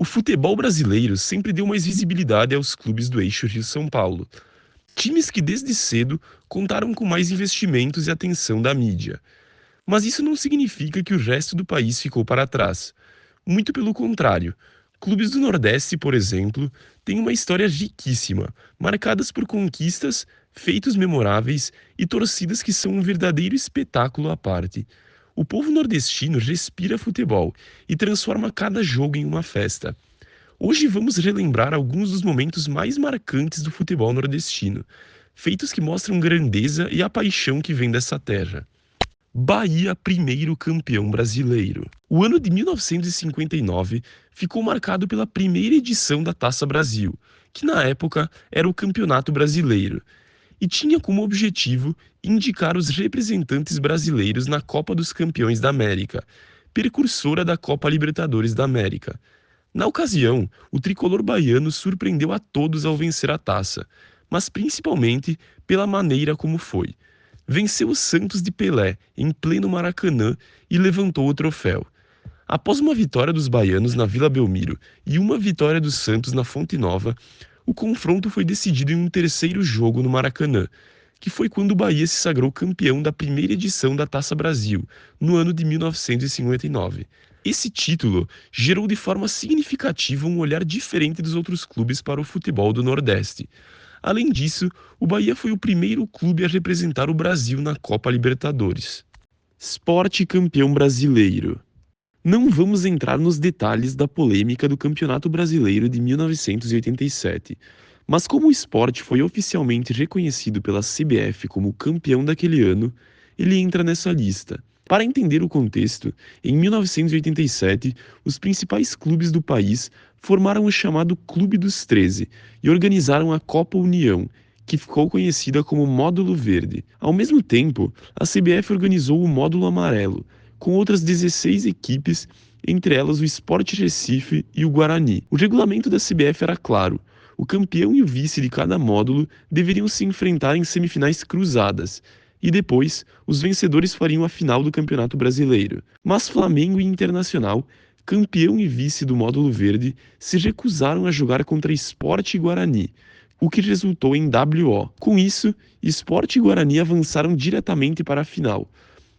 O futebol brasileiro sempre deu mais visibilidade aos clubes do eixo Rio-São Paulo. Times que desde cedo contaram com mais investimentos e atenção da mídia. Mas isso não significa que o resto do país ficou para trás. Muito pelo contrário. Clubes do Nordeste, por exemplo, têm uma história riquíssima, marcadas por conquistas, feitos memoráveis e torcidas que são um verdadeiro espetáculo à parte. O povo nordestino respira futebol e transforma cada jogo em uma festa. Hoje vamos relembrar alguns dos momentos mais marcantes do futebol nordestino, feitos que mostram grandeza e a paixão que vem dessa terra. Bahia, primeiro campeão brasileiro. O ano de 1959 ficou marcado pela primeira edição da Taça Brasil, que na época era o Campeonato Brasileiro, e tinha como objetivo indicar os representantes brasileiros na Copa dos Campeões da América, precursora da Copa Libertadores da América. Na ocasião, o tricolor baiano surpreendeu a todos ao vencer a taça, mas principalmente pela maneira como foi. Venceu o Santos de Pelé em pleno Maracanã e levantou o troféu. Após uma vitória dos baianos na Vila Belmiro e uma vitória do Santos na Fonte Nova, o confronto foi decidido em um terceiro jogo no Maracanã, que foi quando o Bahia se sagrou campeão da primeira edição da Taça Brasil, no ano de 1959. Esse título gerou de forma significativa um olhar diferente dos outros clubes para o futebol do Nordeste. Além disso, o Bahia foi o primeiro clube a representar o Brasil na Copa Libertadores. Sport campeão brasileiro. Não vamos entrar nos detalhes da polêmica do Campeonato Brasileiro de 1987, mas como o Sport foi oficialmente reconhecido pela CBF como campeão daquele ano, ele entra nessa lista. Para entender o contexto, em 1987, os principais clubes do país formaram o chamado Clube dos 13 e organizaram a Copa União, que ficou conhecida como Módulo Verde. Ao mesmo tempo, a CBF organizou o Módulo Amarelo, com outras 16 equipes, entre elas o Sport Recife e o Guarani. O regulamento da CBF era claro: o campeão e o vice de cada módulo deveriam se enfrentar em semifinais cruzadas, e depois os vencedores fariam a final do Campeonato Brasileiro. Mas Flamengo e Internacional, campeão e vice do módulo verde, se recusaram a jogar contra Sport e Guarani, o que resultou em WO. Com isso, Sport e Guarani avançaram diretamente para a final.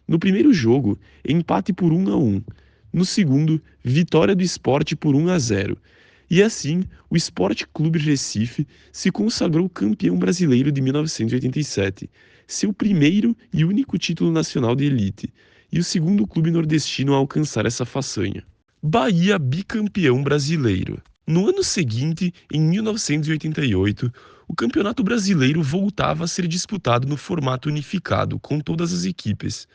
No primeiro jogo, empate por 1-1. No segundo, vitória do Sport por 1-0. E assim, o Sport Clube Recife se consagrou campeão brasileiro de 1987, seu primeiro e único título nacional de elite, e o segundo clube nordestino a alcançar essa façanha. Bahia, bicampeão brasileiro. No ano seguinte, em 1988, o Campeonato Brasileiro voltava a ser disputado no formato unificado, com todas as equipes.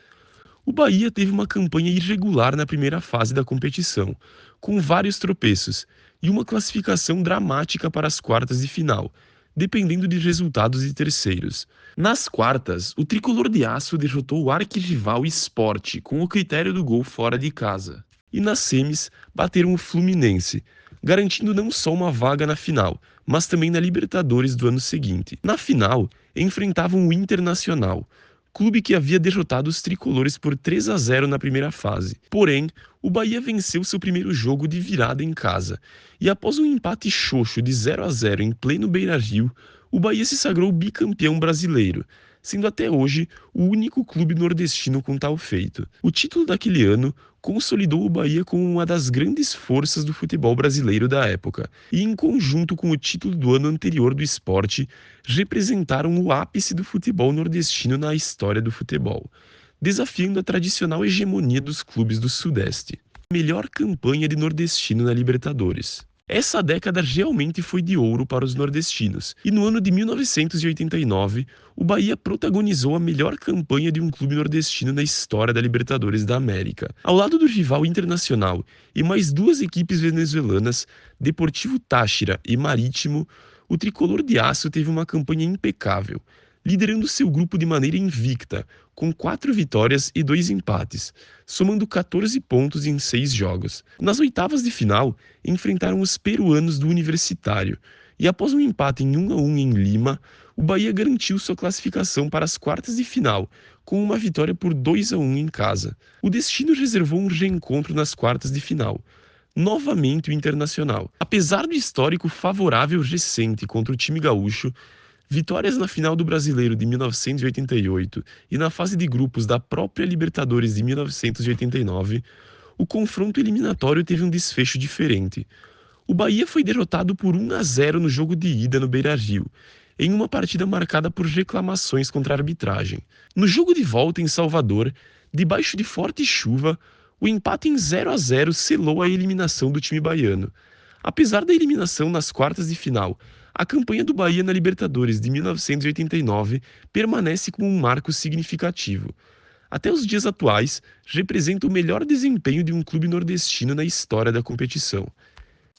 O Bahia teve uma campanha irregular na primeira fase da competição, com vários tropeços, e uma classificação dramática para as quartas de final, dependendo de resultados de terceiros. Nas quartas, o tricolor de aço derrotou o arquirrival Sport com o critério do gol fora de casa. E nas semis, bateram o Fluminense, garantindo não só uma vaga na final, mas também na Libertadores do ano seguinte. Na final, enfrentavam o Internacional, clube que havia derrotado os tricolores por 3-0 na primeira fase. Porém, o Bahia venceu seu primeiro jogo de virada em casa, e após um empate xoxo de 0-0 em pleno Beira-Rio, o Bahia se sagrou bicampeão brasileiro, sendo até hoje o único clube nordestino com tal feito. O título daquele ano consolidou o Bahia como uma das grandes forças do futebol brasileiro da época, e em conjunto com o título do ano anterior do Sport, representaram o ápice do futebol nordestino na história do futebol, desafiando a tradicional hegemonia dos clubes do Sudeste. Melhor campanha de nordestino na Libertadores. Essa década realmente foi de ouro para os nordestinos, e no ano de 1989, o Bahia protagonizou a melhor campanha de um clube nordestino na história da Libertadores da América. Ao lado do rival Internacional e mais duas equipes venezuelanas, Deportivo Táchira e Marítimo, o tricolor de aço teve uma campanha impecável, liderando seu grupo de maneira invicta, com 4 vitórias e 2 empates, somando 14 pontos em 6 jogos. Nas oitavas de final, enfrentaram os peruanos do Universitário, e após um empate em 1-1 em Lima, o Bahia garantiu sua classificação para as quartas de final, com uma vitória por 2-1 em casa. O destino reservou um reencontro nas quartas de final, novamente o Internacional. Apesar do histórico favorável recente contra o time gaúcho, vitórias na final do Brasileiro de 1988 e na fase de grupos da própria Libertadores de 1989, o confronto eliminatório teve um desfecho diferente. O Bahia foi derrotado por 1-0 no jogo de ida no Beira-Rio, em uma partida marcada por reclamações contra a arbitragem. No jogo de volta em Salvador, debaixo de forte chuva, o empate em 0-0 selou a eliminação do time baiano. Apesar da eliminação nas quartas de final, a campanha do Bahia na Libertadores de 1989 permanece como um marco significativo. Até os dias atuais, representa o melhor desempenho de um clube nordestino na história da competição.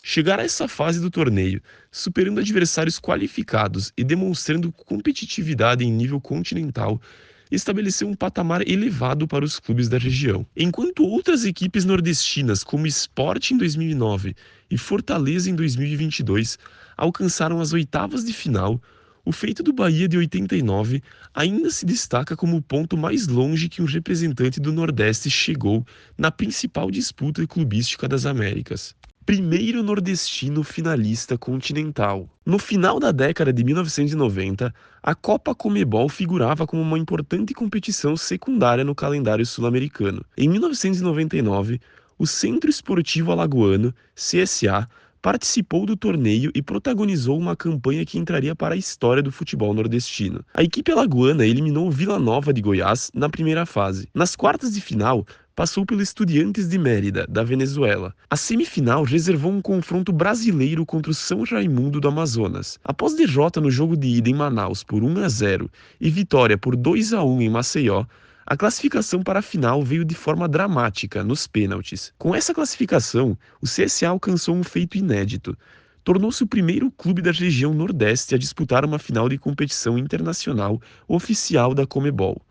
Chegar a essa fase do torneio, superando adversários qualificados e demonstrando competitividade em nível continental, estabeleceu um patamar elevado para os clubes da região. Enquanto outras equipes nordestinas, como Sport em 2009 e Fortaleza em 2022, alcançaram as oitavas de final, o feito do Bahia de 89 ainda se destaca como o ponto mais longe que um representante do Nordeste chegou na principal disputa clubística das Américas. Primeiro nordestino finalista continental. No final da década de 1990, a Copa Comebol figurava como uma importante competição secundária no calendário sul-americano. Em 1999, o Centro Esportivo Alagoano, CSA, participou do torneio e protagonizou uma campanha que entraria para a história do futebol nordestino. A equipe alagoana eliminou o Vila Nova de Goiás na primeira fase. Nas quartas de final, passou pelo Estudiantes de Mérida, da Venezuela. A semifinal reservou um confronto brasileiro contra o São Raimundo do Amazonas. Após derrota no jogo de ida em Manaus por 1-0 e vitória por 2-1 em Maceió, a classificação para a final veio de forma dramática, nos pênaltis. Com essa classificação, o CSA alcançou um feito inédito. Tornou-se o primeiro clube da região Nordeste a disputar uma final de competição internacional oficial da Comebol.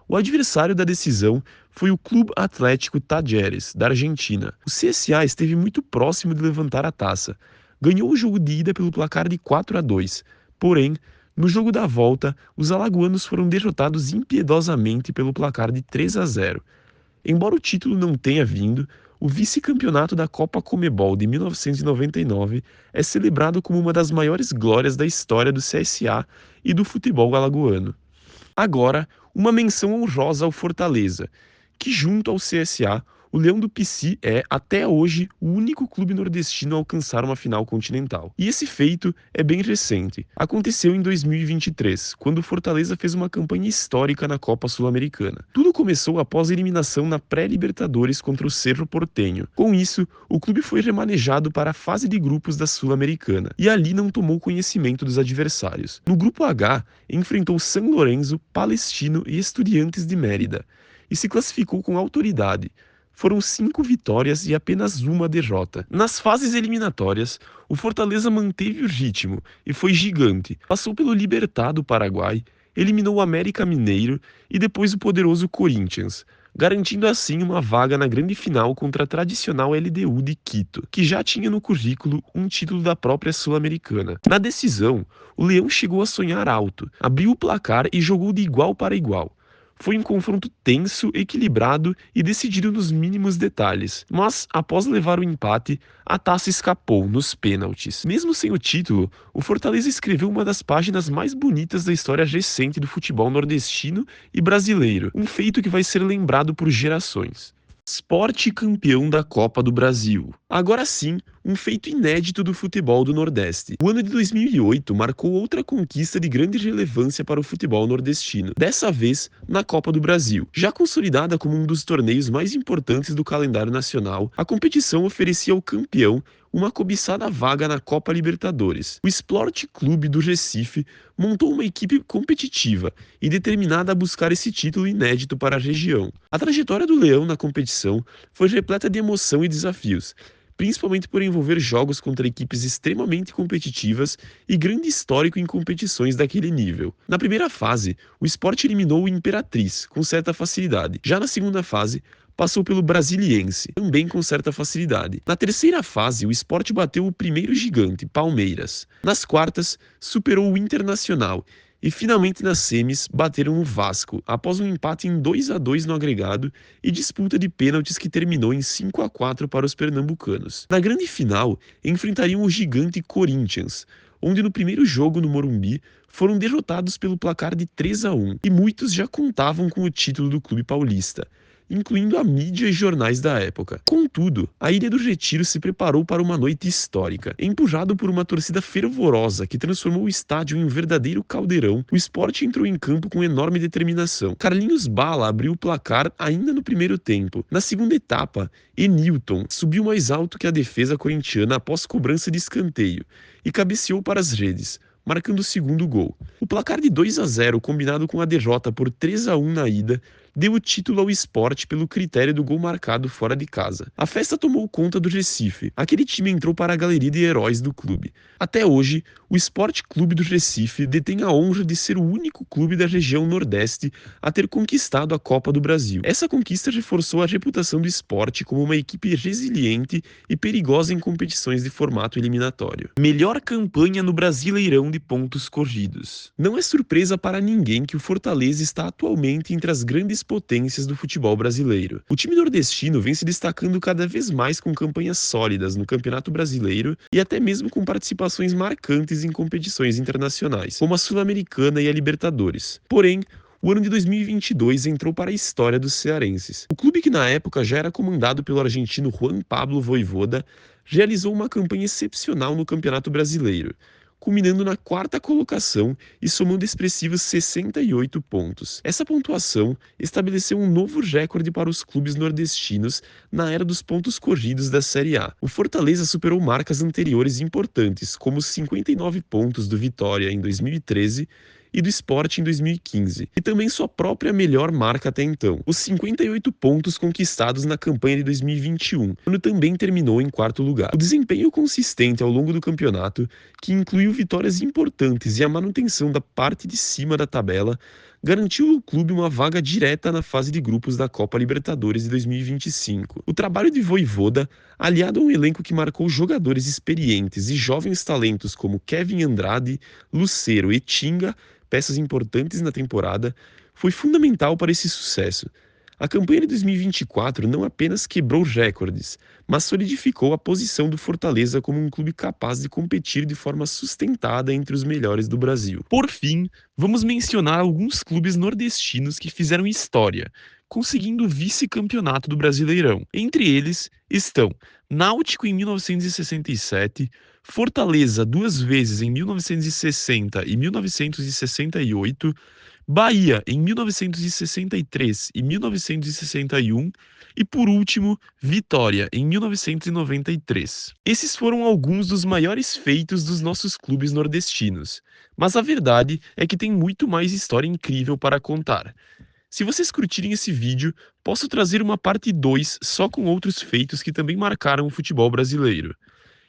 O adversário da decisão foi o Clube Atlético Talleres, da Argentina. O CSA esteve muito próximo de levantar a taça. Ganhou o jogo de ida pelo placar de 4-2. Porém, no jogo da volta, os alagoanos foram derrotados impiedosamente pelo placar de 3-0. Embora o título não tenha vindo, o vice-campeonato da Copa Comebol de 1999 é celebrado como uma das maiores glórias da história do CSA e do futebol alagoano. Agora, uma menção honrosa ao Fortaleza, que junto ao CSA, o Leão do Pici é, até hoje, o único clube nordestino a alcançar uma final continental. E esse feito é bem recente. Aconteceu em 2023, quando o Fortaleza fez uma campanha histórica na Copa Sul-Americana. Tudo começou após a eliminação na pré-Libertadores contra o Cerro Porteño. Com isso, o clube foi remanejado para a fase de grupos da Sul-Americana, e ali não tomou conhecimento dos adversários. No grupo H, enfrentou São Lourenço, Palestino e Estudiantes de Mérida, e se classificou com autoridade. Foram 5 vitórias e apenas uma derrota. Nas fases eliminatórias, o Fortaleza manteve o ritmo e foi gigante. Passou pelo Libertad do Paraguai, eliminou o América Mineiro e depois o poderoso Corinthians, garantindo assim uma vaga na grande final contra a tradicional LDU de Quito, que já tinha no currículo um título da própria Sul-Americana. Na decisão, o Leão chegou a sonhar alto, abriu o placar e jogou de igual para igual. Foi um confronto tenso, equilibrado e decidido nos mínimos detalhes. Mas, após levar o empate, a taça escapou nos pênaltis. Mesmo sem o título, o Fortaleza escreveu uma das páginas mais bonitas da história recente do futebol nordestino e brasileiro, um feito que vai ser lembrado por gerações. Sport campeão da Copa do Brasil. Agora sim, um feito inédito do futebol do Nordeste. O ano de 2008 marcou outra conquista de grande relevância para o futebol nordestino, dessa vez na Copa do Brasil. Já consolidada como um dos torneios mais importantes do calendário nacional, a competição oferecia ao campeão uma cobiçada vaga na Copa Libertadores. O Sport Clube do Recife montou uma equipe competitiva e determinada a buscar esse título inédito para a região. A trajetória do Leão na competição foi repleta de emoção e desafios, principalmente por envolver jogos contra equipes extremamente competitivas e grande histórico em competições daquele nível. Na primeira fase, o Sport eliminou o Imperatriz, com certa facilidade. Já na segunda fase, passou pelo Brasiliense, também com certa facilidade. Na terceira fase, o Sport bateu o primeiro gigante, Palmeiras. Nas quartas, superou o Internacional e finalmente nas semis bateram o Vasco, após um empate em 2-2 no agregado e disputa de pênaltis que terminou em 5-4 para os pernambucanos. Na grande final, enfrentariam o gigante Corinthians, onde no primeiro jogo no Morumbi foram derrotados pelo placar de 3-1, e muitos já contavam com o título do clube paulista, incluindo a mídia e jornais da época. Contudo, a Ilha do Retiro se preparou para uma noite histórica. Empurrado por uma torcida fervorosa que transformou o estádio em um verdadeiro caldeirão, o Sport entrou em campo com enorme determinação. Carlinhos Bala abriu o placar ainda no primeiro tempo. Na segunda etapa, Enilton subiu mais alto que a defesa corintiana após cobrança de escanteio e cabeceou para as redes, marcando o segundo gol. O placar de 2-0, combinado com a derrota por 3-1 na ida, deu o título ao Sport pelo critério do gol marcado fora de casa. A festa tomou conta do Recife. Aquele time entrou para a galeria de heróis do clube. Até hoje, o Sport Clube do Recife detém a honra de ser o único clube da região Nordeste a ter conquistado a Copa do Brasil. Essa conquista reforçou a reputação do Sport como uma equipe resiliente e perigosa em competições de formato eliminatório. Melhor campanha no Brasileirão de pontos corridos. Não é surpresa para ninguém que o Fortaleza está atualmente entre as grandes potências do futebol brasileiro. O time nordestino vem se destacando cada vez mais com campanhas sólidas no Campeonato Brasileiro e até mesmo com participações marcantes em competições internacionais, como a Sul-Americana e a Libertadores. Porém, o ano de 2022 entrou para a história dos cearenses. O clube, que na época já era comandado pelo argentino Juan Pablo Vojvoda, realizou uma campanha excepcional no Campeonato Brasileiro, culminando na quarta colocação e somando expressivos 68 pontos. Essa pontuação estabeleceu um novo recorde para os clubes nordestinos na era dos pontos corridos da Série A. O Fortaleza superou marcas anteriores importantes, como os 59 pontos do Vitória em 2013 e do Sport em 2015, e também sua própria melhor marca até então, os 58 pontos conquistados na campanha de 2021, quando também terminou em quarto lugar. O desempenho consistente ao longo do campeonato, que incluiu vitórias importantes e a manutenção da parte de cima da tabela, garantiu ao clube uma vaga direta na fase de grupos da Copa Libertadores de 2025. O trabalho de Vojvoda, aliado a um elenco que marcou jogadores experientes e jovens talentos como Kevin Andrade, Lucero e Tinga, peças importantes na temporada, foi fundamental para esse sucesso. A campanha de 2024 não apenas quebrou recordes, mas solidificou a posição do Fortaleza como um clube capaz de competir de forma sustentada entre os melhores do Brasil. Por fim, vamos mencionar alguns clubes nordestinos que fizeram história, conseguindo o vice-campeonato do Brasileirão. Entre eles estão Náutico em 1967, Fortaleza 2 vezes em 1960 e 1968, Bahia em 1963 e 1961 e, por último, Vitória em 1993. Esses foram alguns dos maiores feitos dos nossos clubes nordestinos, mas a verdade é que tem muito mais história incrível para contar. Se vocês curtirem esse vídeo, posso trazer uma parte 2 só com outros feitos que também marcaram o futebol brasileiro.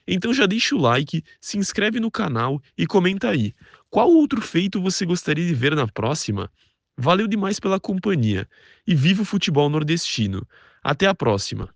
Então já deixa o like, se inscreve no canal e comenta aí, qual outro feito você gostaria de ver na próxima? Valeu demais pela companhia e viva o futebol nordestino. Até a próxima!